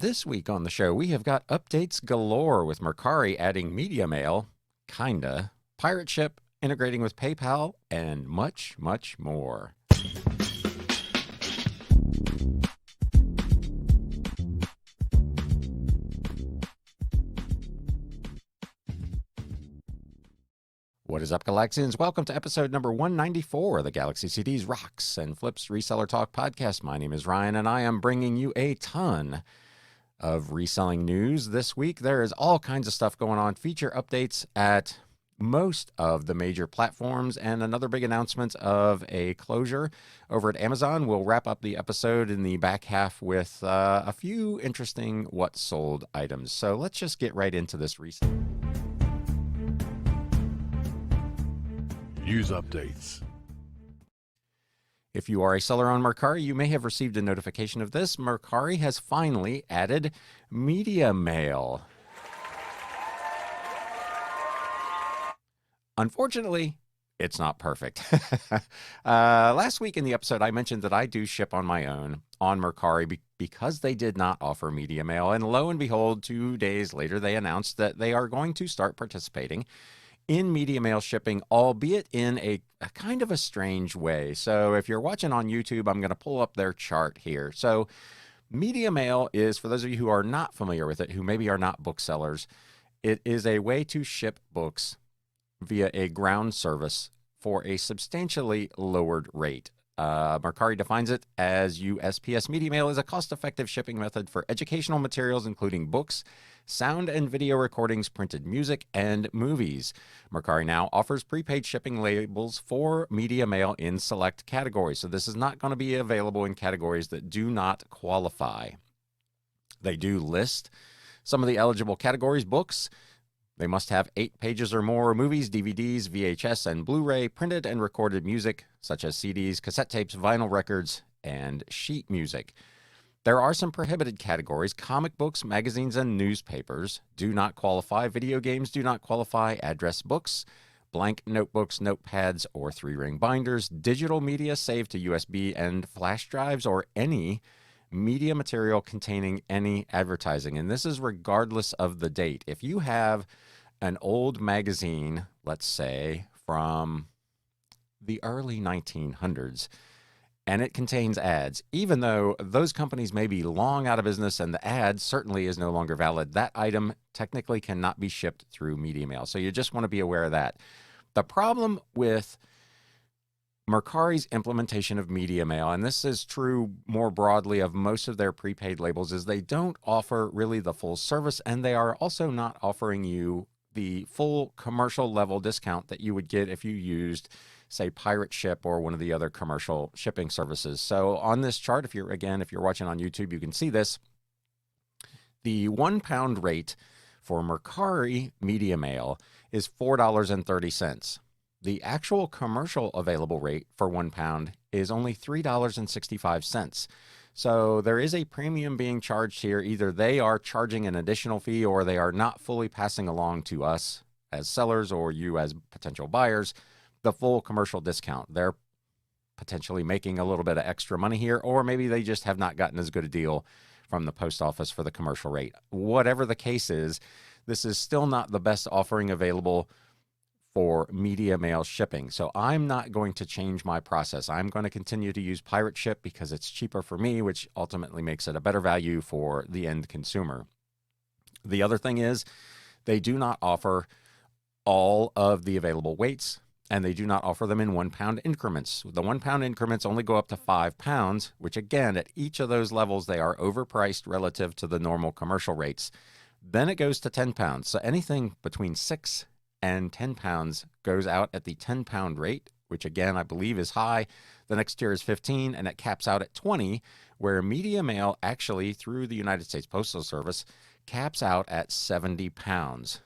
This week on the show, we have got updates galore with Mercari adding media mail, kinda, pirate ship integrating with PayPal, and much, much more. What is up, Galaxians? Welcome to episode number 194 of the Galaxy CDs Rocks and Flips Reseller Talk podcast. My name is Ryan, and I am bringing you a ton of reselling news this week. There is all kinds of stuff going on, feature updates at most of the major platforms, and another big announcement of a closure over at Amazon. We'll wrap up the episode in the back half with a few interesting what sold items. So let's just get right into this reseller. News updates. If you are a seller on Mercari, you may have received a notification of this. Mercari has finally added media mail. Unfortunately, it's not perfect. Last week in the episode, I mentioned that I do ship on my own on Mercari because they did not offer media mail. And lo and behold, 2 days later, they announced that they are going to start participating in media mail shipping, albeit in a kind of a strange way. So if you're watching on YouTube, I'm going to pull up their chart here. So media mail is, for those of you who are not familiar with it, who maybe are not booksellers, it is a way to ship books via a ground service for a substantially lowered rate. Mercari defines it as USPS media mail is a cost-effective shipping method for educational materials, including books, sound and video recordings, printed music, and movies. Mercari now offers prepaid shipping labels for media mail in select categories. So this is not going to be available in categories that do not qualify. They do list some of the eligible categories: books. They must have 8 pages or more, movies, DVDs, VHS, and Blu-ray, printed and recorded music, such as CDs, cassette tapes, vinyl records, and sheet music. There are some prohibited categories. Comic books, magazines, and newspapers do not qualify. Video games do not qualify. Address books, blank notebooks, notepads, or 3-ring binders. Digital media saved to USB and flash drives, or any media material containing any advertising. And this is regardless of the date. If you have an old magazine, let's say from the early 1900s, and it contains ads, even though those companies may be long out of business and the ad certainly is no longer valid, that item technically cannot be shipped through media mail. So you just want to be aware of that. The problem with Mercari's implementation of media mail, and this is true more broadly of most of their prepaid labels, is they don't offer really the full service, and they are also not offering you the full commercial level discount that you would get if you used, say, Pirate Ship or one of the other commercial shipping services. So on this chart, if you're watching on YouTube, you can see this. The £1 rate for Mercari media mail is $4.30. The actual commercial available rate for £1 is only $3.65. So there is a premium being charged here. Either they are charging an additional fee, or they are not fully passing along to us as sellers or you as potential buyers the full commercial discount. They're potentially making a little bit of extra money here, or maybe they just have not gotten as good a deal from the post office for the commercial rate. Whatever the case is, this is still not the best offering available for media mail shipping. So I'm not going to change my process. I'm going to continue to use Pirate Ship because it's cheaper for me, which ultimately makes it a better value for the end consumer. The other thing is they do not offer all of the available weights, and they do not offer them in £1 increments. The £1 increments only go up to £5, which again, at each of those levels, they are overpriced relative to the normal commercial rates. Then it goes to £10. So anything between 6 and 10 pounds goes out at the £10 rate, which again, I believe is high. The next tier is 15, and it caps out at 20, where media mail actually, through the United States Postal Service, caps out at 70 pounds.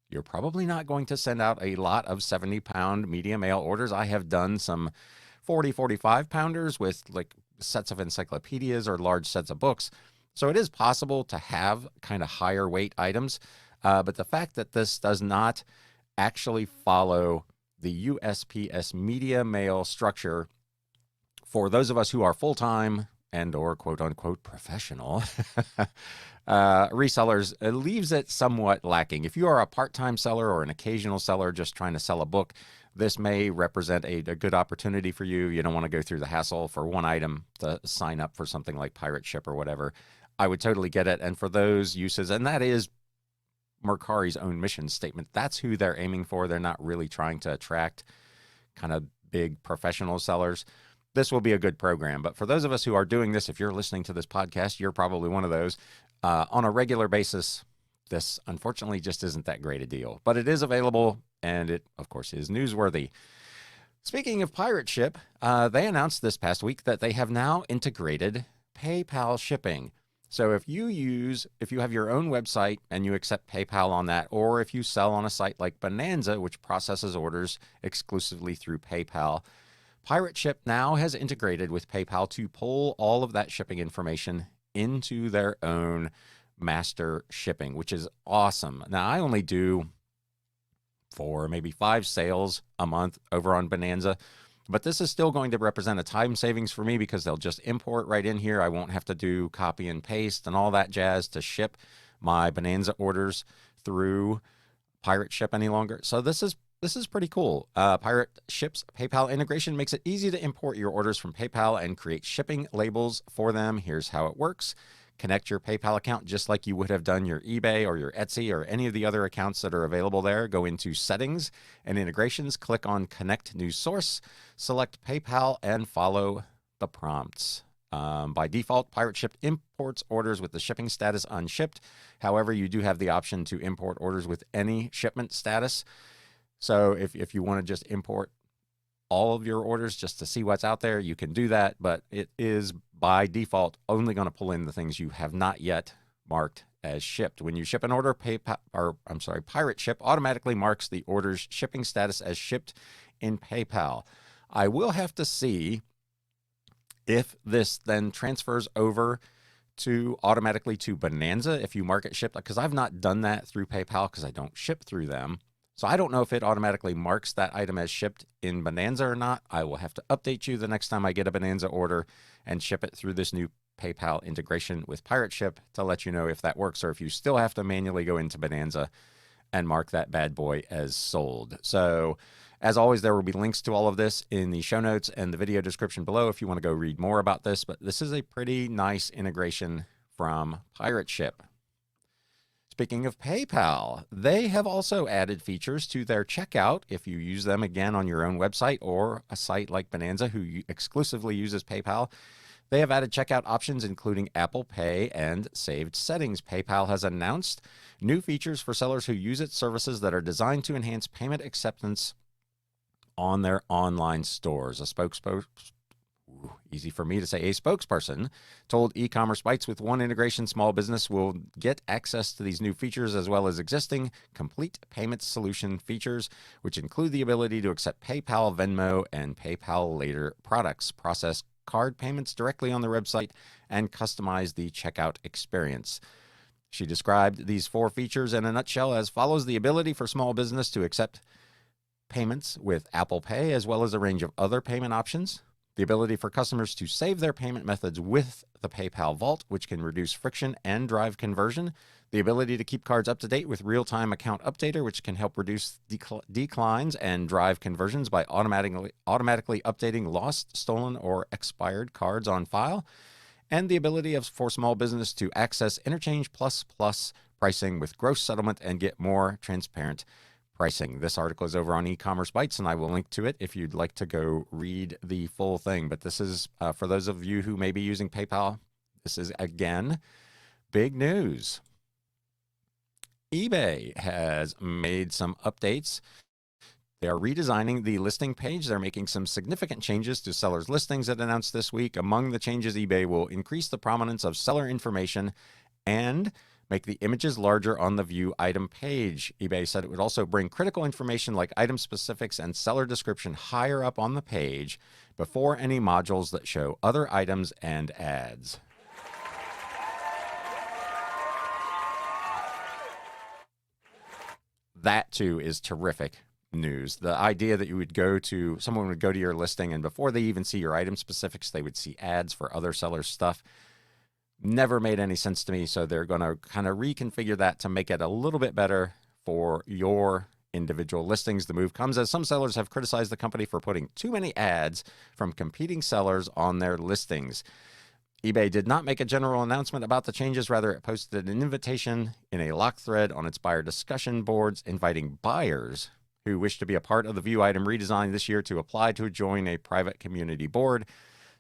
You're probably not going to send out a lot of 70-pound media mail orders. I have done some 40, 45-pounders with like sets of encyclopedias or large sets of books. So it is possible to have kind of higher weight items. But the fact that this does not actually follow the USPS media mail structure, for those of us who are full-time and or quote unquote professional resellers leaves it somewhat lacking. If you are a part-time seller or an occasional seller just trying to sell a book, this may represent a good opportunity for you. You don't want to go through the hassle for one item to sign up for something like Pirate Ship or whatever. I would totally get it. And for those uses, and that is Mercari's own mission statement, that's who they're aiming for. They're not really trying to attract kind of big professional sellers. This will be a good program. But for those of us who are doing this, if you're listening to this podcast, you're probably one of those. On a regular basis, this unfortunately just isn't that great a deal. But it is available, and it, of course, is newsworthy. Speaking of Pirate Ship, they announced this past week that they have now integrated PayPal shipping. So if you have your own website and you accept PayPal on that, or if you sell on a site like Bonanza, which processes orders exclusively through PayPal, Pirate Ship now has integrated with PayPal to pull all of that shipping information into their own master shipping, which is awesome. Now, I only do 4, maybe 5 sales a month over on Bonanza, but this is still going to represent a time savings for me because they'll just import right in here. I won't have to do copy and paste and all that jazz to ship my Bonanza orders through Pirate Ship any longer. So this is pretty cool. Pirate Ship's PayPal integration makes it easy to import your orders from PayPal and create shipping labels for them. Here's how it works. Connect your PayPal account just like you would have done your eBay or your Etsy or any of the other accounts that are available there. Go into Settings and Integrations, click on Connect New Source, select PayPal, and follow the prompts. By default, Pirate Ship imports orders with the shipping status unshipped. However, you do have the option to import orders with any shipment status. So if you want to just import all of your orders just to see what's out there, you can do that, but it is by default only going to pull in the things you have not yet marked as shipped. When you ship an order, Pirate Ship automatically marks the order's shipping status as shipped in PayPal. I will have to see if this then transfers over to automatically to Bonanza if you mark it shipped, because I've not done that through PayPal because I don't ship through them. So I don't know if it automatically marks that item as shipped in Bonanza or not. I will have to update you the next time I get a Bonanza order and ship it through this new PayPal integration with Pirate Ship to let you know if that works or if you still have to manually go into Bonanza and mark that bad boy as sold. So as always, there will be links to all of this in the show notes and the video description below if you want to go read more about this. But this is a pretty nice integration from Pirate Ship. Speaking of PayPal, they have also added features to their checkout if you use them again on your own website or a site like Bonanza who exclusively uses PayPal. They have added checkout options including Apple Pay and saved settings. PayPal has announced new features for sellers who use its services that are designed to enhance payment acceptance on their online stores. A spokesperson told E-commerce Bytes with one integration, small business will get access to these new features as well as existing complete payment solution features, which include the ability to accept PayPal, Venmo, and PayPal Later products, process card payments directly on their website, and customize the checkout experience. She described these 4 features in a nutshell as follows: the ability for small business to accept payments with Apple Pay as well as a range of other payment options, the ability for customers to save their payment methods with the PayPal Vault, which can reduce friction and drive conversion, the ability to keep cards up to date with real-time account updater, which can help reduce declines and drive conversions by automatically updating lost, stolen, or expired cards on file, and the ability for small business to access Interchange Plus pricing with gross settlement and get more transparent pricing. This article is over on E-commerce Bytes, and I will link to it if you'd like to go read the full thing. But this is, for those of you who may be using PayPal, this is, again, big news. eBay has made some updates. They are redesigning the listing page. They're making some significant changes to sellers' listings that announced this week. Among the changes, eBay will increase the prominence of seller information and make the images larger on the View Item page. eBay said it would also bring critical information like item specifics and seller description higher up on the page before any modules that show other items and ads. That, too, is terrific. news. The idea that someone would go to your listing and before they even see your item specifics, they would see ads for other sellers' stuff never made any sense to me. So they're going to kind of reconfigure that to make it a little bit better for your individual listings. The move comes as some sellers have criticized the company for putting too many ads from competing sellers on their listings. eBay did not make a general announcement about the changes. Rather, it posted an invitation in a locked thread on its buyer discussion boards, inviting buyers who wish to be a part of the view item redesign this year to apply to join a private community board.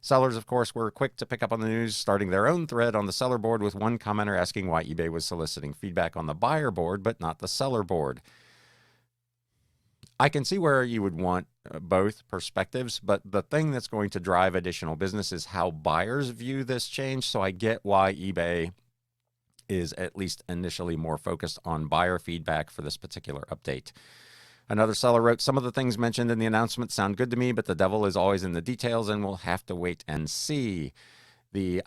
Sellers, of course, were quick to pick up on the news, starting their own thread on the seller board with one commenter asking why eBay was soliciting feedback on the buyer board but not the seller board. I can see where you would want both perspectives, but the thing that's going to drive additional business is how buyers view this change. So I get why eBay is at least initially more focused on buyer feedback for this particular update. Another seller wrote, "Some of the things mentioned in the announcement sound good to me, but the devil is always in the details and we'll have to wait and see." The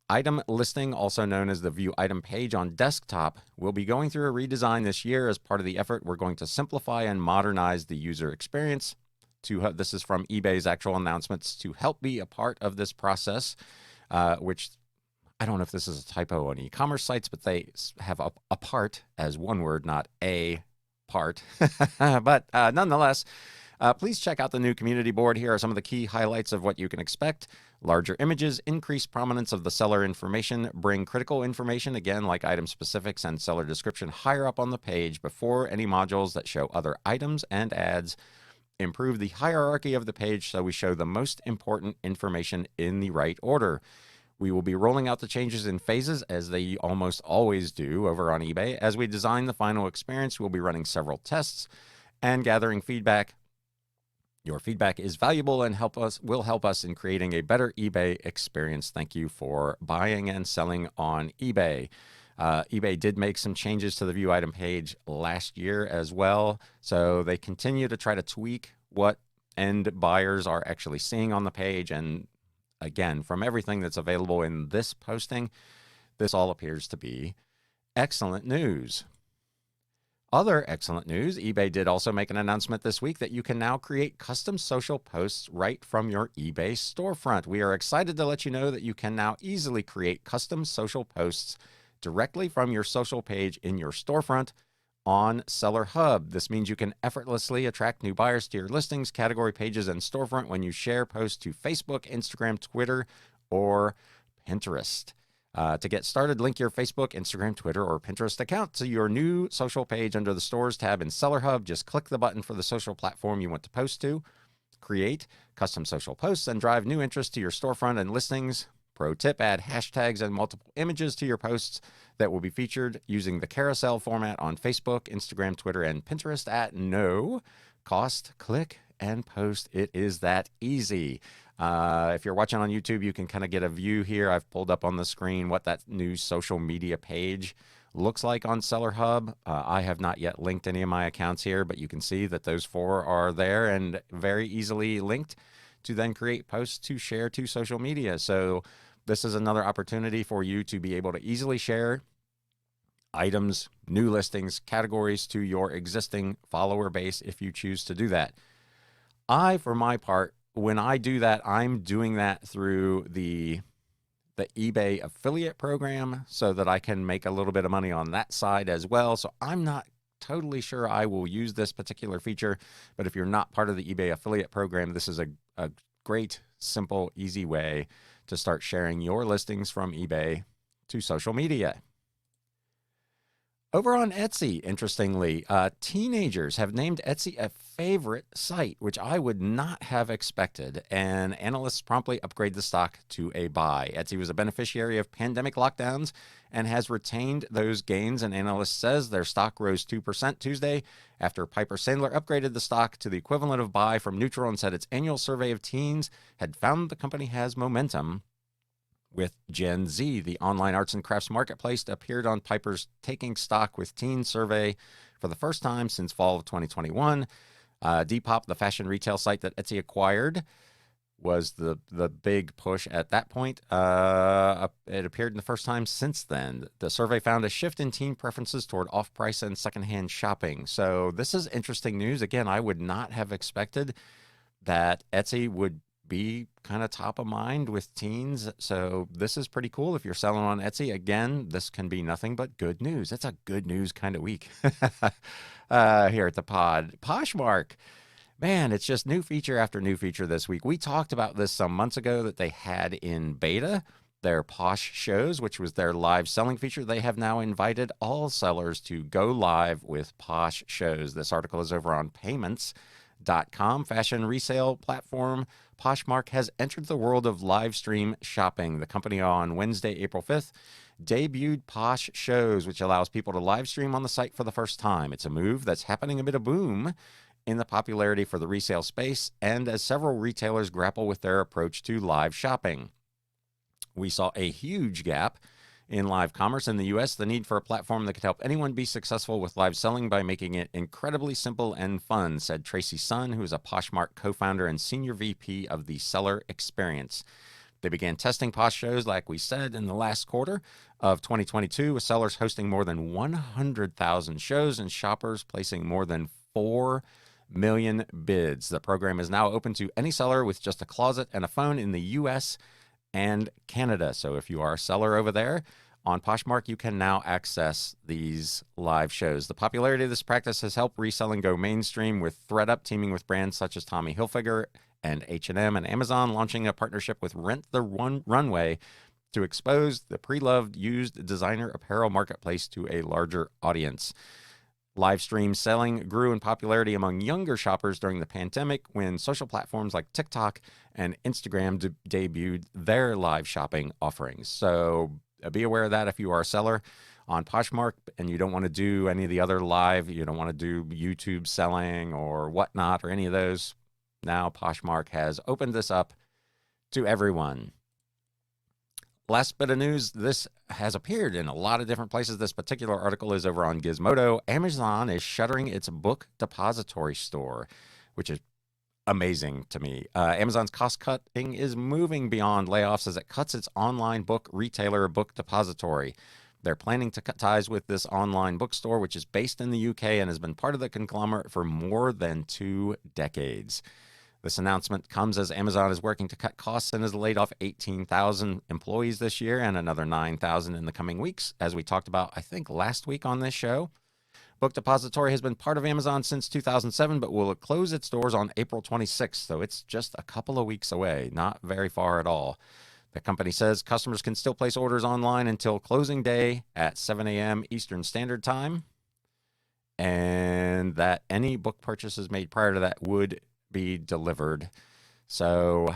item listing, also known as the view item page on desktop, will be going through a redesign this year. As part of the effort, we're going to simplify and modernize the user experience. This is from eBay's actual announcements. To help be a part of this process, which I don't know if this is a typo on e-commerce sites, but they have a part as one word, not a part. But nonetheless, please check out the new community board. Here are some of the key highlights of what you can expect. Larger images, increased prominence of the seller information, bring critical information, again, like item specifics and seller description, higher up on the page before any modules that show other items and ads. Improve the hierarchy of the page so we show the most important information in the right order. We will be rolling out the changes in phases, as they almost always do over on eBay. As we design the final experience, we'll be running several tests and gathering feedback. Your feedback is valuable and will help us in creating a better eBay experience. Thank you for buying and selling on eBay. eBay did make some changes to the view item page last year as well. So they continue to try to tweak what end buyers are actually seeing on the page. And again, from everything that's available in this posting, this all appears to be excellent news. Other excellent news, eBay did also make an announcement this week that you can now create custom social posts right from your eBay storefront. We are excited to let you know that you can now easily create custom social posts directly from your social page in your storefront on Seller Hub. This means you can effortlessly attract new buyers to your listings, category pages, and storefront when you share posts to Facebook, Instagram, Twitter, or Pinterest. To get started, link your Facebook, Instagram, Twitter, or Pinterest account to your new social page under the Stores tab in Seller Hub. Just click the button for the social platform you want to post to. Create custom social posts and drive new interest to your storefront and listings. Pro tip, add hashtags and multiple images to your posts that will be featured using the carousel format on Facebook, Instagram, Twitter, and Pinterest at no cost. Click and post. It is that easy. If you're watching on YouTube, you can kind of get a view here. I've pulled up on the screen what that new social media page looks like on Seller Hub. I have not yet linked any of my accounts here, but you can see that those 4 are there and very easily linked to then create posts to share to social media. So this is another opportunity for you to be able to easily share items, new listings, categories to your existing follower base if you choose to do that. For my part, when I do that, I'm doing that through the eBay affiliate program so that I can make a little bit of money on that side as well. So I'm not totally sure I will use this particular feature, but if you're not part of the eBay affiliate program, this is a great, simple, easy way to start sharing your listings from eBay to social media. Over on Etsy, interestingly, teenagers have named Etsy a favorite site, which I would not have expected, and analysts promptly upgrade the stock to a buy. Etsy was a beneficiary of pandemic lockdowns and has retained those gains, and analysts says their stock rose 2% Tuesday after Piper Sandler upgraded the stock to the equivalent of buy from neutral and said its annual survey of teens had found the company has momentum with Gen Z. The online arts and crafts marketplace appeared on Piper's Taking Stock with Teens survey for the first time since fall of 2021. Depop, the fashion retail site that Etsy acquired, was the big push at that point. It appeared in the first time since then. The survey found a shift in teen preferences toward off-price and secondhand shopping. So this is interesting news. Again, I would not have expected that Etsy would be kind of top of mind with teens. So this is pretty cool. If you're selling on Etsy, again, this can be nothing but good news. It's a good news kind of week here at the pod. Poshmark. Man, it's just new feature after new feature this week. We talked about this some months ago that they had in beta their Posh shows, which was their live selling feature. They have now invited all sellers to go live with Posh shows. This article is over on payments.com. Fashion resale platform Poshmark has entered the world of live stream shopping. The company on Wednesday, April 5th, debuted Posh shows, which allows people to live stream on the site for the first time. It's a move that's happening amid a boom in the popularity for the resale space, and as several retailers grapple with their approach to live shopping. We saw a huge gap in live commerce in the US, the need for a platform that could help anyone be successful with live selling by making it incredibly simple and fun, said Tracy Sun, who is a Poshmark co-founder and senior VP of the seller experience. They began testing Posh shows, like we said, in the last quarter of 2022, with sellers hosting more than 100,000 shows and shoppers placing more than 4 million bids. The program is now open to any seller with just a closet and a phone in the US and Canada. So if you are a seller over there on Poshmark, you can now access these live shows. The popularity of this practice has helped reselling go mainstream, with ThredUp teaming with brands such as Tommy Hilfiger and H&M, and Amazon launching a partnership with Rent the Runway to expose the pre-loved used designer apparel marketplace to a larger audience. Live stream selling grew in popularity among younger shoppers during the pandemic when social platforms like TikTok and Instagram debuted their live shopping offerings. So be aware of that if you are a seller on Poshmark and you don't want to do any of the other live, you don't want to do YouTube selling or whatnot or any of those. Now Poshmark has opened this up to everyone. Last bit of news, this has appeared in a lot of different places. This particular article is over on Gizmodo. Amazon is shuttering its book depository store, which is amazing to me. Amazon's cost cutting is moving beyond layoffs as it cuts its online book retailer Book Depository. They're planning to cut ties with this online bookstore, which is based in the UK and has been part of the conglomerate for more than 2 decades. This announcement comes as Amazon is working to cut costs and has laid off 18,000 employees this year and another 9,000 in the coming weeks, as we talked about, I think, last week on this show. Book Depository has been part of Amazon since 2007, but will close its doors on April 26th, so it's just a couple of weeks away, not very far at all. The company says customers can still place orders online until closing day at 7 a.m. Eastern Standard Time, and that any book purchases made prior to that would be delivered. So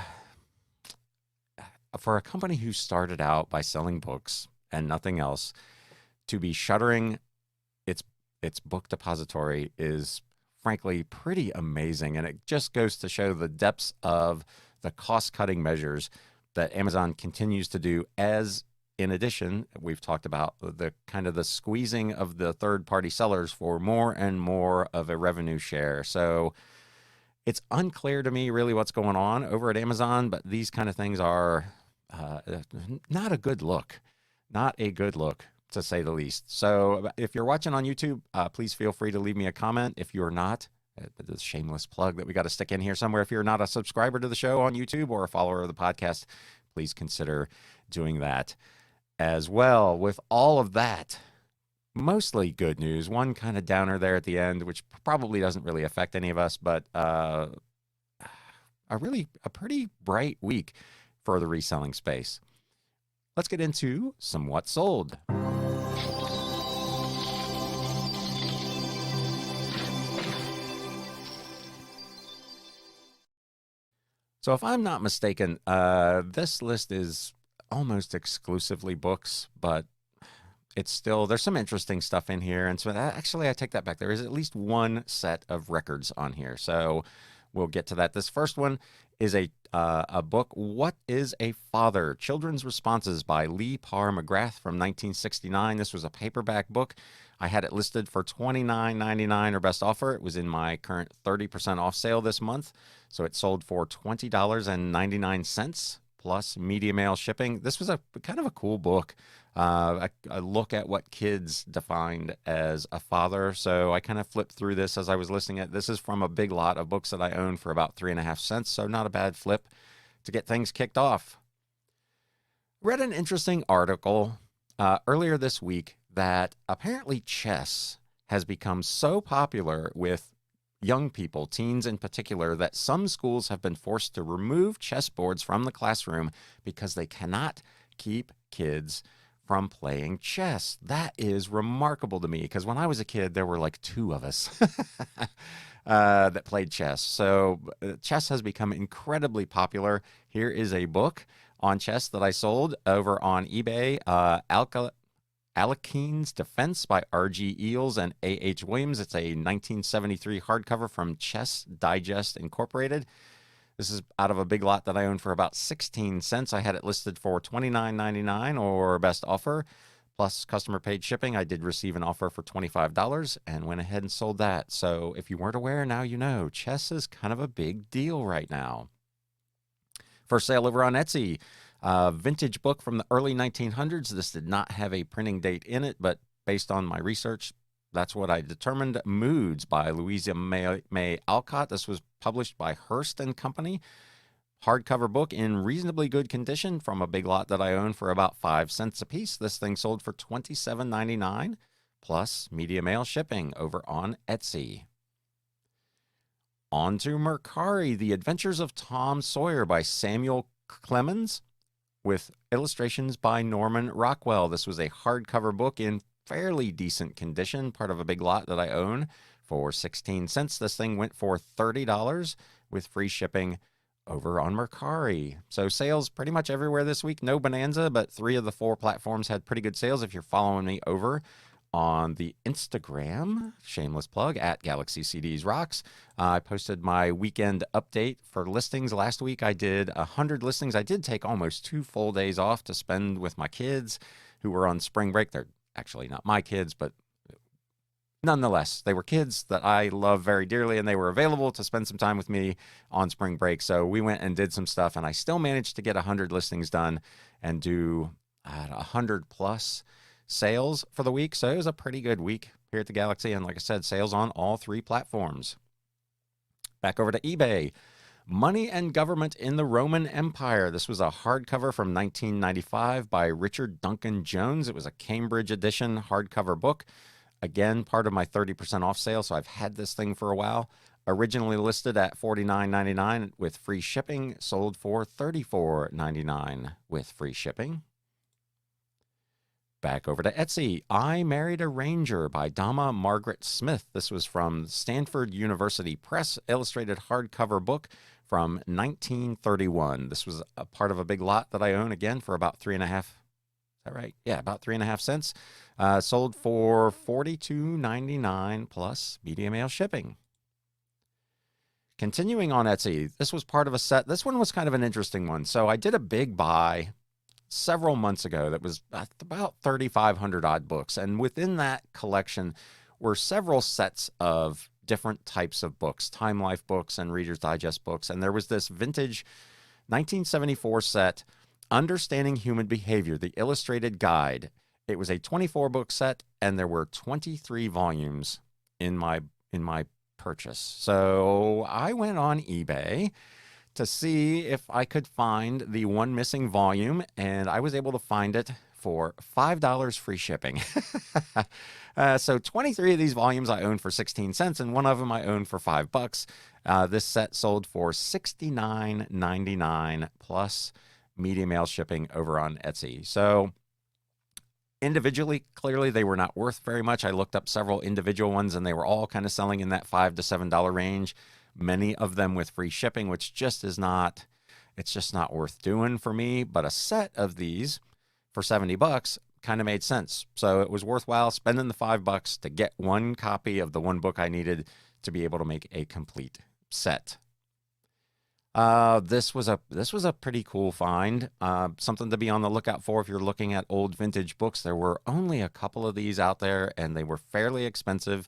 for a company who started out by selling books and nothing else, to be shuttering its book depository is frankly pretty amazing. And it just goes to show the depths of the cost-cutting measures that Amazon continues to do, as in addition, we've talked about the kind of the squeezing of the third-party sellers for more and more of a revenue share. So it's unclear to me really what's going on over at Amazon, but these kind of things are not a good look. Not a good look, to say the least. So if you're watching on YouTube, please feel free to leave me a comment. If you're not, the shameless plug that we got to stick in here somewhere. If you're not a subscriber to the show on YouTube or a follower of the podcast, please consider doing that as well. With all of that, mostly good news. One kind of downer there at the end, which probably doesn't really affect any of us, but a pretty bright week for the reselling space. Let's get into some what sold. So if I'm not mistaken, this list is almost exclusively books, but it's still, there's some interesting stuff in here. And so actually, I take that back. There is at least one set of records on here. So we'll get to that. This first one is a book, What is a Father? Children's Responses by Lee Parr McGrath from 1969. This was a paperback book. I had it listed for $29.99 or best offer. It was in my current 30% off sale this month. So it sold for $20.99 plus media mail shipping. This was a kind of a cool book. A look at what kids defined as a father. So I kind of flipped through this as I was listening at. This is from a big lot of books that I own for about 3.5 cents. So not a bad flip to get things kicked off. Read an interesting article earlier this week that apparently chess has become so popular with young people, teens in particular, that some schools have been forced to remove chessboards from the classroom because they cannot keep kids from playing chess. That is remarkable to me, because when I was a kid, there were like 2 of us that played chess. So chess has become incredibly popular. Here is a book on chess that I sold over on eBay, Alekine's Defense by R.G. Eales and A.H. Williams. It's a 1973 hardcover from Chess Digest Incorporated. This is out of a big lot that I own for about 16 cents. I had it listed for $29.99 or best offer, plus customer paid shipping. I did receive an offer for $25 and went ahead and sold that. So if you weren't aware, now you know. Chess is kind of a big deal right now. For sale over on Etsy. Vintage book from the early 1900s. This did not have a printing date in it, but based on my research, that's what I determined. Moods by Louisa May Alcott. This was published by Hearst and Company. Hardcover book in reasonably good condition from a big lot that I own for about 5 cents a piece. This thing sold for $27.99 plus media mail shipping over on Etsy. On to Mercari, The Adventures of Tom Sawyer by Samuel Clemens, with illustrations by Norman Rockwell. This was a hardcover book in fairly decent condition, part of a big lot that I own for 16 cents. This thing went for $30 with free shipping over on Mercari. So sales pretty much everywhere this week. No bonanza, but 3 of the 4 platforms had pretty good sales. If you're following me over on the Instagram, shameless plug, at Galaxy CDs Rocks, I posted my weekend update for listings. Last week I did 100 listings. I did take almost 2 full days off to spend with my kids who were on spring break. They're actually not my kids, but nonetheless, they were kids that I love very dearly, and they were available to spend some time with me on spring break. So we went and did some stuff, and I still managed to get 100 listings done and do 100 plus sales for the week. So it was a pretty good week here at the Galaxy. And like I said, sales on all 3 platforms. Back over to eBay. Money and Government in the Roman Empire. This was a hardcover from 1995 by Richard Duncan Jones. It was a Cambridge edition hardcover book. Again, part of my 30% off sale, so I've had this thing for a while. Originally listed at $49.99 with free shipping, sold for $34.99 with free shipping. Back over to Etsy. I Married a Ranger by Dama Margaret Smith. This was from Stanford University Press, illustrated hardcover book from 1931. This was a part of a big lot that I own, again, for about 3.5. Is that right? Yeah, about 3.5 cents. Sold for $42.99 plus media mail shipping. Continuing on Etsy, this was part of a set. This one was kind of an interesting one. So I did a big buy several months ago that was about 3,500 odd books. And within that collection were several sets of different types of books, Time Life books and Reader's Digest books. And there was this vintage 1974 set, Understanding Human Behavior, the Illustrated Guide. It was a 24-book set, and there were 23 volumes in my purchase. So I went on eBay to see if I could find the one missing volume, and I was able to find it for $5 free shipping. So 23 of these volumes I owned for 16 cents, and one of them I owned for $5. This set sold for $69.99 plus media mail shipping over on Etsy. So individually, clearly they were not worth very much. I looked up several individual ones, and they were all kind of selling in that $5 to $7 range. Many of them with free shipping, which just is not, it's just not worth doing for me. But a set of these for $70 kind of made sense. So it was worthwhile spending the $5 to get one copy of the one book I needed to be able to make a complete set. This was a pretty cool find. Something to be on the lookout for if you're looking at old vintage books. There were only a couple of these out there, and they were fairly expensive.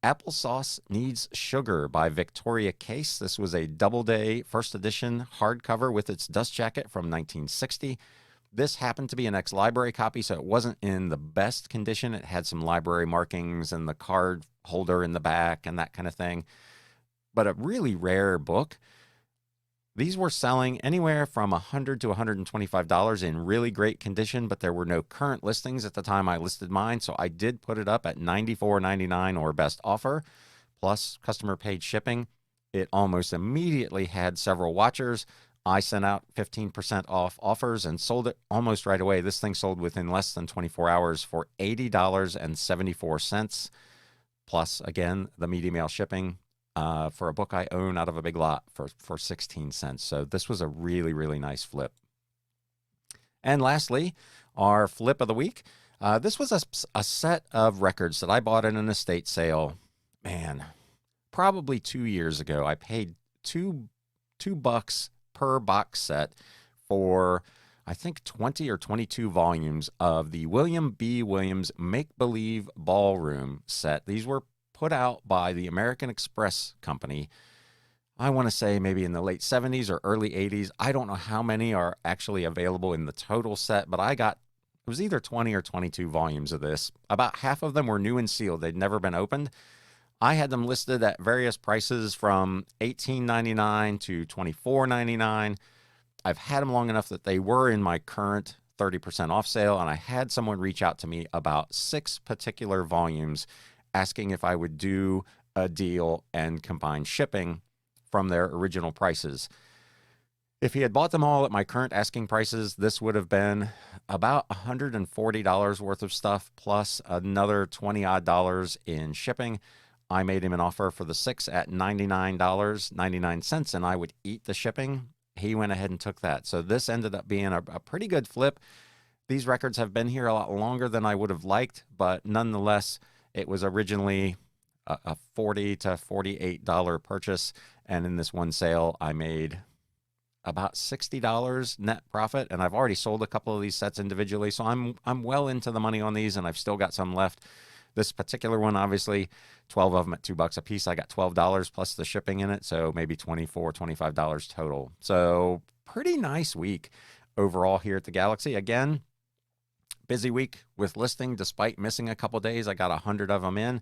Applesauce Needs Sugar by Victoria Case. This was a Doubleday first edition hardcover with its dust jacket from 1960. This happened to be an ex-library copy, so it wasn't in the best condition. It had some library markings and the card holder in the back and that kind of thing. But a really rare book. These were selling anywhere from $100 to $125 in really great condition, but there were no current listings at the time I listed mine, so I did put it up at $94.99 or best offer, plus customer paid shipping. It almost immediately had several watchers. I sent out 15% off offers and sold it almost right away. This thing sold within less than 24 hours for $80.74, plus, again, the media mail shipping. For a book I own out of a big lot for 16 cents. So this was a really, really nice flip. And lastly, our flip of the week. This was a set of records that I bought in an estate sale, man, probably 2 years ago. I paid $2 per box set for, I think, 20 or 22 volumes of the William B. Williams Make Believe Ballroom set. These were put out by the American Express Company, I want to say maybe in the late 70s or early 80s. I don't know how many are actually available in the total set, but it was either 20 or 22 volumes of this. About half of them were new and sealed. They'd never been opened. I had them listed at various prices from $18.99 to $24.99. I've had them long enough that they were in my current 30% off sale, and I had someone reach out to me about 6 particular volumes asking if I would do a deal and combine shipping from their original prices. If he had bought them all at my current asking prices, this would have been about $140 worth of stuff plus another $20 in shipping. I made him an offer for the 6 at $99.99, and I would eat the shipping. He went ahead and took that. So this ended up being a pretty good flip. These records have been here a lot longer than I would have liked, but nonetheless, it was originally a $40 to $48 purchase, and in this one sale, I made about $60 net profit, and I've already sold a couple of these sets individually, so I'm well into the money on these, and I've still got some left. This particular one, obviously, 12 of them at $2 a piece. I got $12 plus the shipping in it, so maybe $24, $25 total. So pretty nice week overall here at the Galaxy. Again, busy week with listing despite missing a couple days. I got 100 of them in.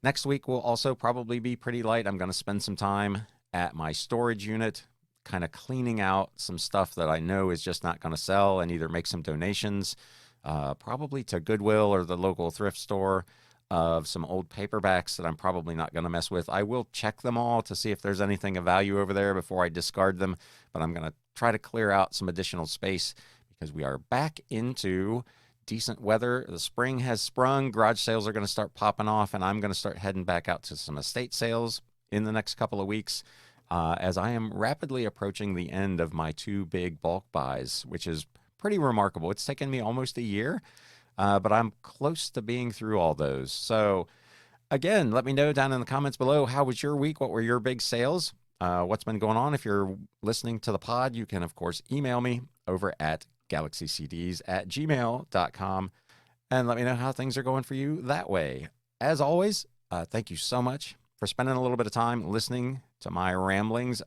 Next week will also probably be pretty light. I'm going to spend some time at my storage unit kind of cleaning out some stuff that I know is just not going to sell and either make some donations, probably to Goodwill or the local thrift store, of some old paperbacks that I'm probably not going to mess with. I will check them all to see if there's anything of value over there before I discard them, but I'm going to try to clear out some additional space because we are back into decent weather. The spring has sprung. Garage sales are going to start popping off, and I'm going to start heading back out to some estate sales in the next couple of weeks as I am rapidly approaching the end of my 2 big bulk buys, which is pretty remarkable. It's taken me almost a year, but I'm close to being through all those. So again, let me know down in the comments below, how was your week? What were your big sales? What's been going on? If you're listening to the pod, you can, of course, email me over at galaxycds@gmail.com and let me know how things are going for you that way. As always, thank you so much for spending a little bit of time listening to my ramblings.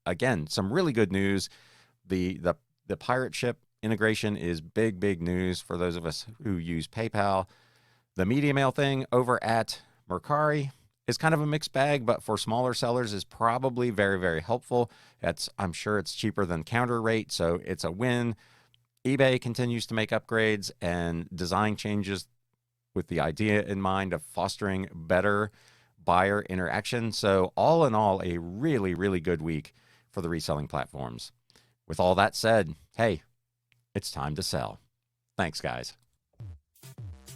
Again, some really good news. The pirate ship integration is big news for those of us who use PayPal. The media mail thing over at Mercari is kind of a mixed bag, but for smaller sellers is probably very helpful. I'm sure it's cheaper than counter rate, so it's a win. eBay continues to make upgrades and design changes with the idea in mind of fostering better buyer interaction. So all in all, a really good week for the reselling platforms. With all that said, hey, it's time to sell. Thanks, guys.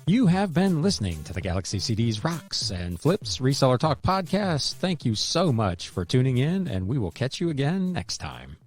You have been listening to the Galaxy CDs Rocks and Flips Reseller Talk podcast. Thank you so much for tuning in, and we will catch you again next time.